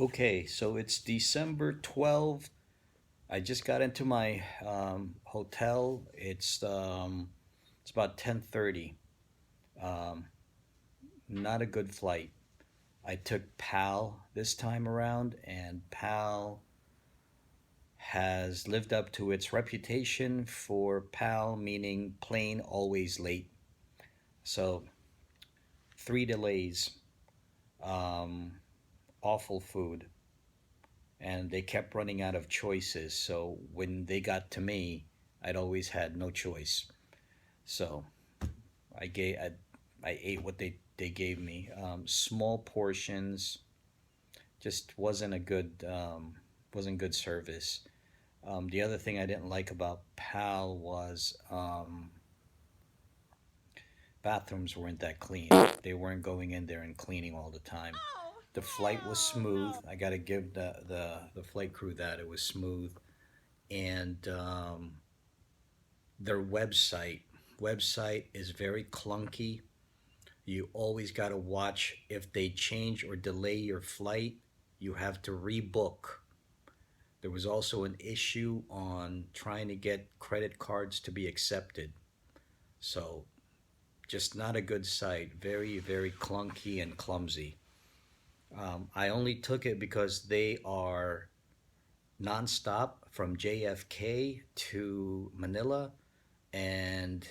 Okay, so it's December 12th. I just got into my hotel. It's about 10:30. Um, Not a good flight. I took PAL this time around, and PAL has lived up to its reputation for PAL meaning plane always late. So, three delays, um, awful food, and they kept running out of choices. So when they got to me, I'd always had no choice. So I gave I ate what they gave me. Small portions, just wasn't good service. The other thing I didn't like about PAL was bathrooms weren't that clean. They weren't going in there and cleaning all the time. Oh, The flight was hell smooth. no. I got to give the flight crew that it was smooth, and their website is very clunky. You always got to watch if they change or delay your flight. You have to rebook. There was also an issue on trying to get credit cards to be accepted. So, just not a good site. Very, very clunky and clumsy. I only took it because they are nonstop from JFK to Manila, and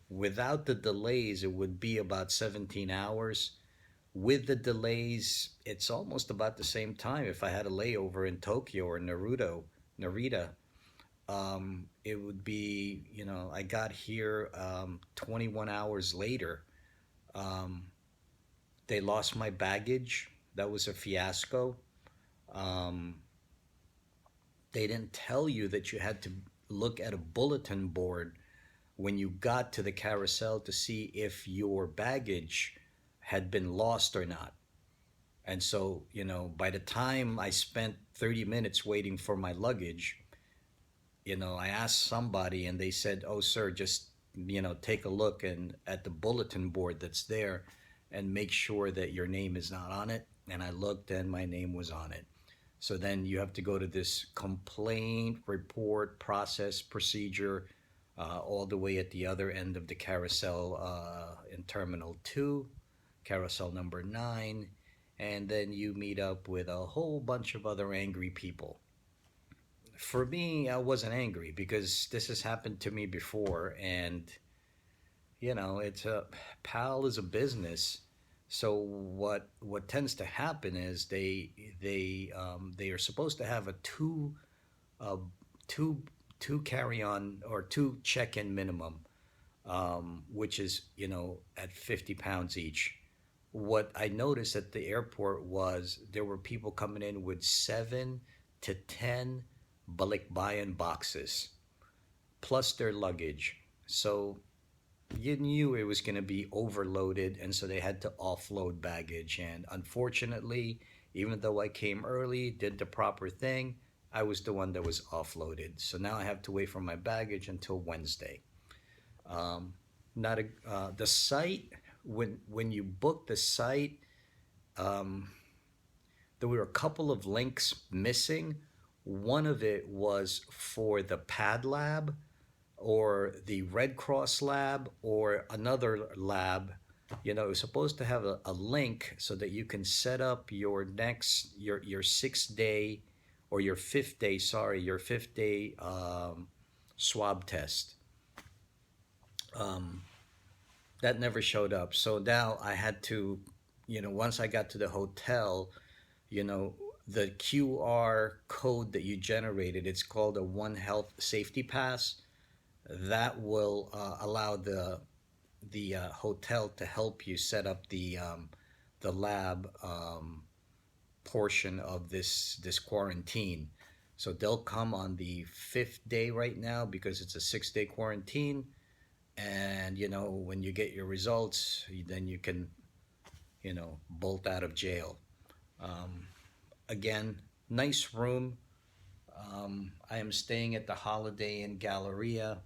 without the delays, it would be about 17 hours. With the delays, it's almost about the same time. If I had a layover in Tokyo or Narita, it would be, I got here 21 hours later. Um, they lost my baggage. That was a fiasco. Um, they didn't tell you that you had to look at a bulletin board when you got to the carousel to see if your baggage had been lost or not. And so, by the time I spent 30 minutes waiting for my luggage, I asked somebody and they said, "Oh, sir, just, take a look and at the bulletin board that's there and make sure that your name is not on it." And I looked and my name was on it. So then you have to go to this complaint report process procedure all the way at the other end of the carousel in Terminal 2, carousel number 9. And then you meet up with a whole bunch of other angry people. For me, I wasn't angry because this has happened to me before. And, it's a PAL is a business. So what tends to happen is they are supposed to have a uh, two two carry on or two check in minimum, which is at 50 pounds each. What I noticed at the airport was there were people coming in with 7 to 10 balikbayan boxes plus their luggage. So you knew it was going to be overloaded, and so they had to offload baggage. And unfortunately, even though I came early, did the proper thing, I was the one that was offloaded. So now I have to wait for my baggage until Wednesday. Um, Not a The site, when you book the site, um, there were a couple of links missing. One of it was for the PAD lab or the Red Cross lab or another lab. It was supposed to have a link so that you can set up your 6 day or your fifth day, sorry, your fifth day swab test. Um, that never showed up. So now I had to, once I got to the hotel, you know, the QR code that you generated, it's called a One Health Safety Pass. That will allow the hotel to help you set up the lab portion of this quarantine. So they'll come on the fifth day right now because it's a 6 day quarantine. And when you get your results, then you can bolt out of jail. Um, Again, nice room. I am staying at the Holiday Inn Galleria.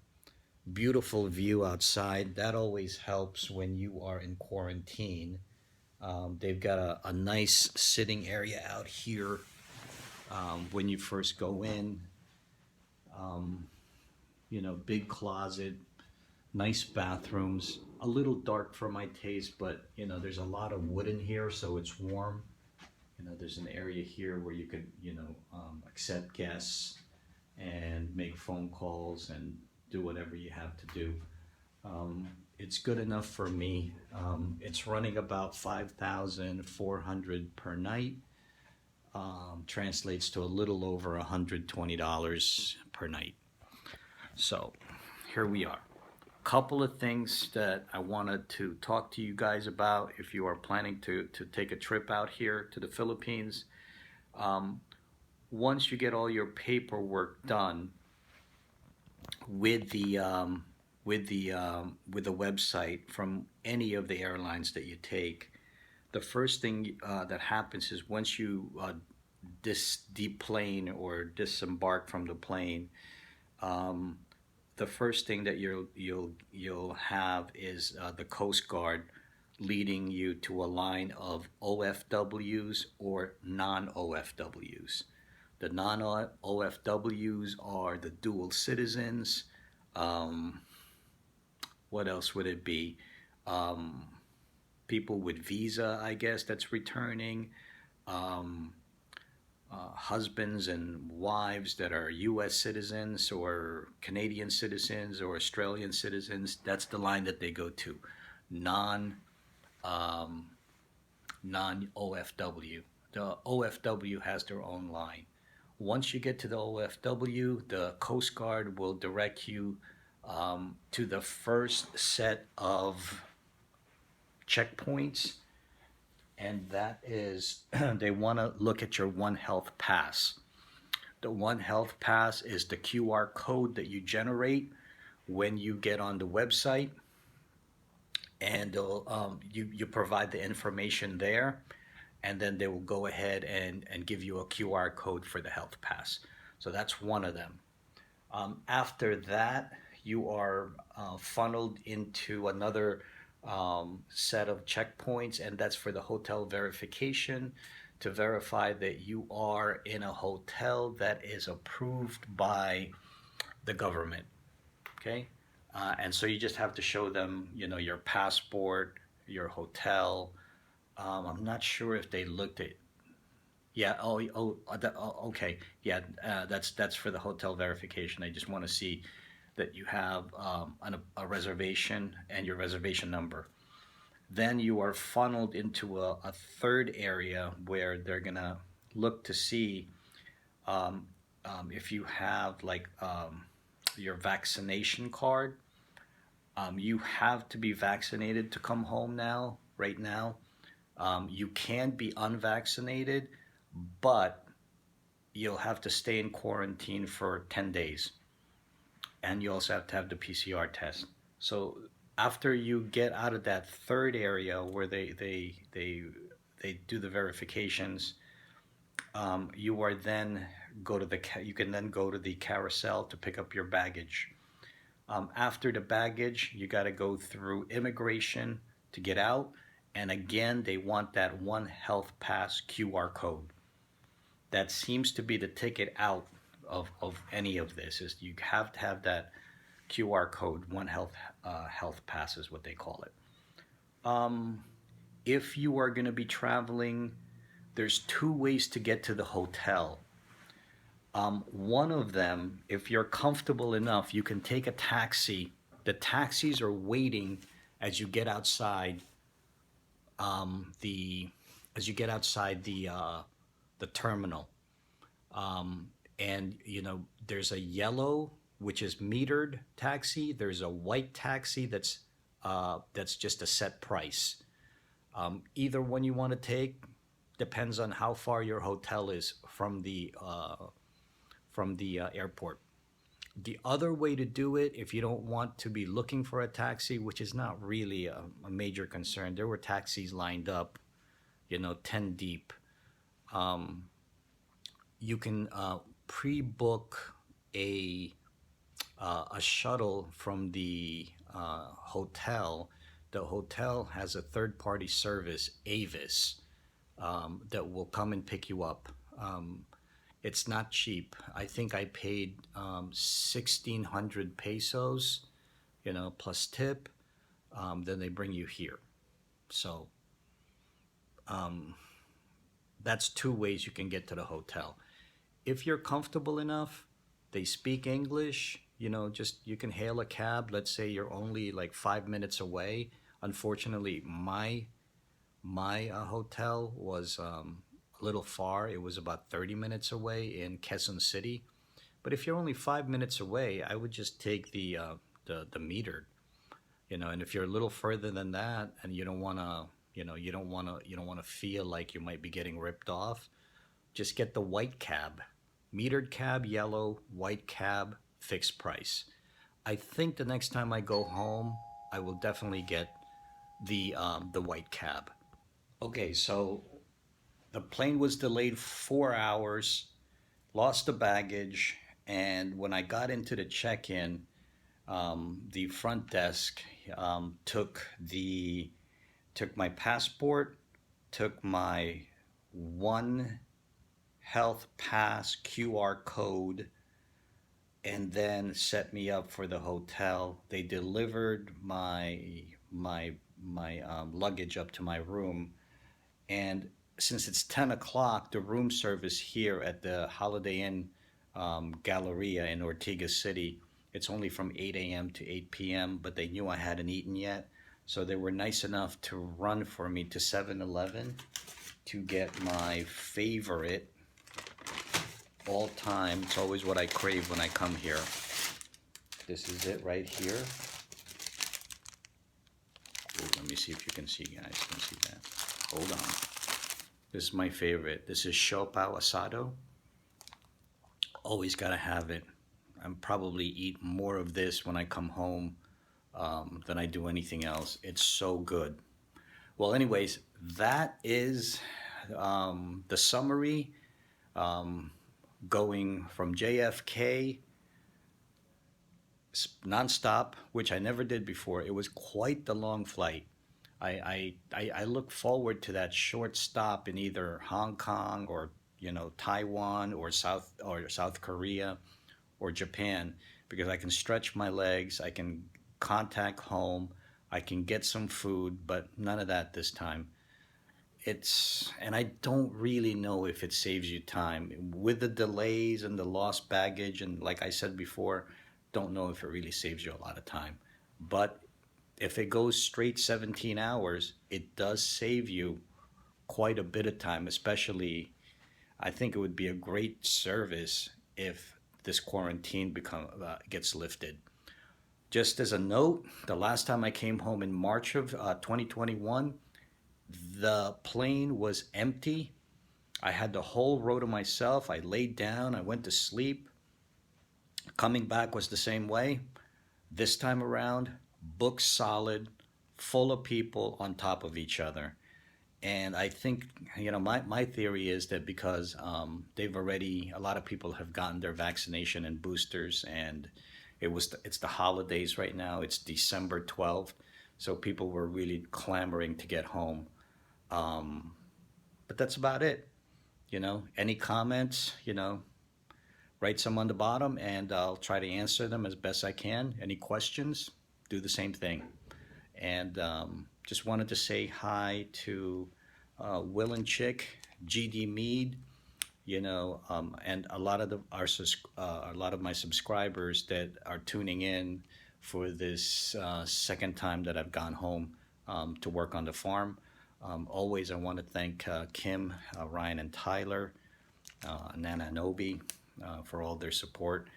Beautiful view outside. That always helps when you are in quarantine. They've got a nice sitting area out here When you first go in, big closet, nice bathrooms, a little dark for my taste, but there's a lot of wood in here, so it's warm. There's an area here where you could, accept guests and make phone calls and do whatever you have to do. It's good enough for me. It's running about 5,400 per night. Translates to a little over $120 per night. So here we are. Couple of things that I wanted to talk to you guys about if you are planning to take a trip out here to the Philippines. Once you get all your paperwork done with the website from any of the airlines that you take, the first thing that happens is once you deplane or disembark from the plane, the first thing that you'll have is the Coast Guard leading you to a line of OFWs or non-OFWs. The non-OFWs are the dual citizens. What else would it be? People with visa, I guess, that's returning. Husbands and wives that are U.S. citizens or Canadian citizens or Australian citizens. That's the line that they go to. Non-OFW. The OFW has their own line. Once you get to the OFW, the Coast Guard will direct you to the first set of checkpoints, and that is they want to look at your One Health Pass. The One Health Pass is the QR code that you generate when you get on the website, and you provide the information there, and then they will go ahead and give you a QR code for the Health Pass. So that's one of them. After that, you are funneled into another set of checkpoints, and that's for the hotel verification, to verify that you are in a hotel that is approved by the government. Okay? And so you just have to show them, your passport, your hotel. I'm not sure if they looked at. Yeah. Okay. Yeah. That's for the hotel verification. I just want to see that you have a reservation and your reservation number. Then you are funneled into a third area where they're gonna look to see if you have your vaccination card. You have to be vaccinated to come home now. Right now, you can be unvaccinated, but you'll have to stay in quarantine for 10 days. And you also have to have the PCR test. So after you get out of that third area where they do the verifications, you can then go to the carousel to pick up your baggage. After the baggage, you got to go through immigration to get out, and again they want that One Health Pass QR code. That seems to be the ticket out of any of this, is you have to have that QR code. One Health Pass is what they call it. If you are going to be traveling, there's two ways to get to the hotel. One of them, if you're comfortable enough, you can take a taxi. The taxis are waiting as you get outside the terminal. And there's a yellow, which is metered taxi. There's a white taxi that's just a set price. Either one you want to take depends on how far your hotel is from the airport. The other way to do it, if you don't want to be looking for a taxi, which is not really a major concern, there were taxis lined up, 10 deep. You can pre-book a shuttle from the hotel. The hotel has a third-party service, Avis, that will come and pick you up. It's not cheap. I think I paid 1,600 pesos, plus tip. Then they bring you here. So um, that's two ways you can get to the hotel. If you're comfortable enough, they speak English. Just you can hail a cab. Let's say you're only like 5 minutes away. Unfortunately, my hotel was a little far. It was about 30 minutes away in Quezon City. But if you're only 5 minutes away, I would just take the metered. And if you're a little further than that, and you don't want to, you don't want to feel like you might be getting ripped off, just get the white cab, metered cab, yellow, white cab, fixed price. I think the next time I go home, I will definitely get the white cab. Okay, so the plane was delayed 4 hours, lost the baggage, and when I got into the check-in, the front desk took my passport, took my One Health Pass QR code, and then set me up for the hotel. They delivered my luggage up to my room, and since it's 10 o'clock, the room service here at the Holiday Inn Galleria in Ortigas City, it's only from 8 a.m. to 8 p.m., but they knew I hadn't eaten yet. So they were nice enough to run for me to 7-Eleven to get my favorite all time. It's always what I crave when I come here. This is it right here. Ooh, let me see if you can see, guys. Can see that? Hold on. This is my favorite. This is Siopao Asado. Always gotta have it. I'm probably eat more of this when I come home than I do anything else. It's so good. Well, anyways, that is the summary, going from JFK nonstop, which I never did before. It was quite the long flight. I look forward to that short stop in either Hong Kong or Taiwan or South Korea or Japan, because I can stretch my legs, I can contact home, I can get some food, but none of that this time. And I don't really know if it saves you time with the delays and the lost baggage, and like I said before, don't know if it really saves you a lot of time. But if it goes straight 17 hours, it does save you quite a bit of time, especially I think it would be a great service if this quarantine gets lifted. Just as a note, the last time I came home in March of 2021, the plane was empty. I had the whole row to myself. I laid down, I went to sleep. Coming back was the same way. This time around, booked solid, full of people on top of each other. And I think, my theory is that because a lot of people have gotten their vaccination and boosters, and it's the holidays right now. It's December 12th. So people were really clamoring to get home. Um, but that's about it. Any comments, write some on the bottom and I'll try to answer them as best I can. Any questions, do the same thing. And just wanted to say hi to Will and Chick, GD Mead, and a lot of my subscribers that are tuning in for this second time that I've gone home to work on the farm. Always, I want to thank Kim, Ryan, and Tyler, Nana and Obi for all their support.